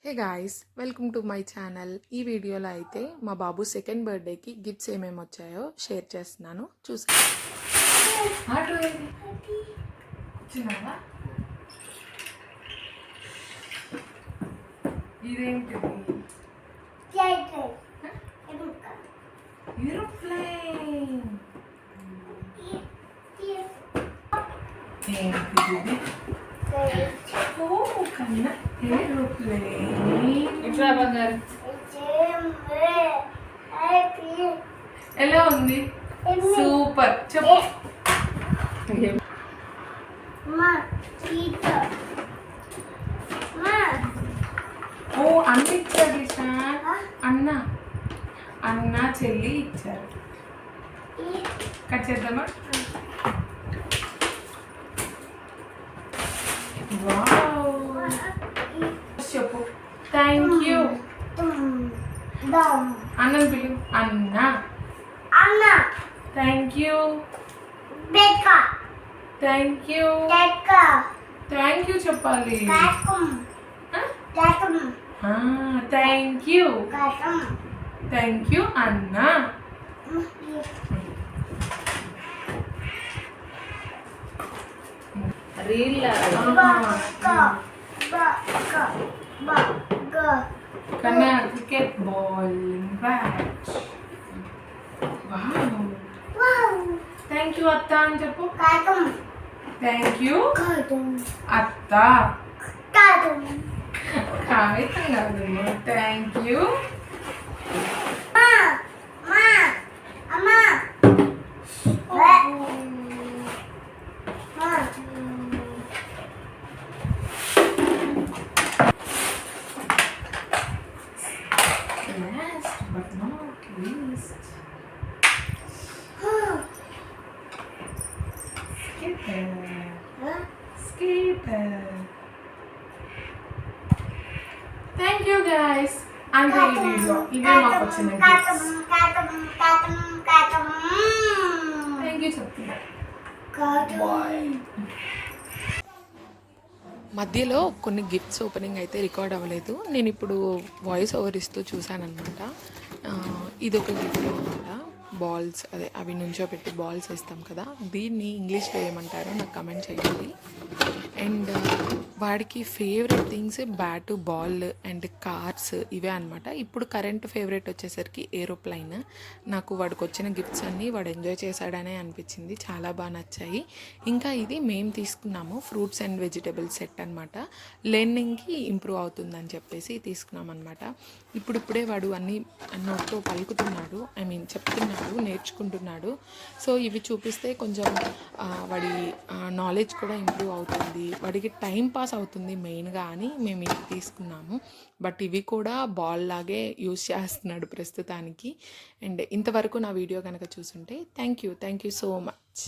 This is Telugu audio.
Hey guys, welcome to my channel. ఈ వీడియోలో అయితే మా బాబు సెకండ్ బర్త్డేకి గిఫ్ట్స్ ఏమేమి వచ్చాయో షేర్ చేస్తున్నాను, చూసాను. ఎలా ఉంది? సూపర్. చెప్పు. ఓ అన్న ఇచ్చారు ఇషాన్. అన్న చెల్లి ఇచ్చారు. కట్ చేద్దామా? చెప్పు. Thank you. అన్నం పిలు. అన్న. Thank you. Thank you. Thank you చెప్పాలి. Thank you. థ్యాంక్ యూ అన్న. కన్నా cricket ball bat. Thank you అత్త అని చెప్పు. థ్యాంక్ యూ అత్త. కాగితం కాదు. Thank you. Last but not least, skater. Thank you guys. అంతే ఈ వీడియో. ఇవే మాకు వచ్చిన గిఫ్ట్స్. థ్యాంక్ యూ చెప్తున్నా. మధ్యలో కొన్ని గిఫ్ట్స్ ఓపెనింగ్ అయితే రికార్డ్ అవ్వలేదు. నేను ఇప్పుడు వాయిస్ ఓవర్ ఇస్తూ చూశానమాట. ఇది ఒక గిఫ్ట్ అనమాట. బాల్స్, అదే అవి నుంచో పెట్టి బాల్స్ వేస్తాం కదా, దీన్ని ఇంగ్లీష్లో ఏమంటారో నాకు కమెంట్ చేయండి. అండ్ వాడికి favourite things bat, ball and cars ఇవే అనమాట. ఇప్పుడు కరెంట్ ఫేవరెట్ వచ్చేసరికి ఏరోప్లైన్. నాకు వాడికి వచ్చిన గిఫ్ట్స్ అన్నీ వాడు ఎంజాయ్ చేశాడనే అనిపించింది, చాలా బాగా నచ్చాయి. ఇంకా ఇది మేము తీసుకున్నాము ఫ్రూట్స్ అండ్ వెజిటేబుల్స్ సెట్ అనమాట. లెర్నింగ్కి ఇంప్రూవ్ అవుతుందని చెప్పేసి తీసుకున్నాం అనమాట. ఇప్పుడిప్పుడే వాడు అన్నీ నోట్తో పలుకుతున్నాడు, చెప్తున్నాడు, నేర్చుకుంటున్నాడు. సో ఇవి చూపిస్తే కొంచెం వాడి నాలెడ్జ్ కూడా ఇంప్రూవ్ అవుతుంది, వాడికి టైం పాస్ అవుతుంది మెయిన్గా అని మేము ఇవి తీసుకున్నాము. బట్ ఇవి కూడా బాల్ లాగే యూజ్ చేస్తున్నాడు ప్రస్తుతానికి. అండ్ ఇంతవరకు నా వీడియో కనుక చూసుంటే థ్యాంక్ యూ సో మచ్.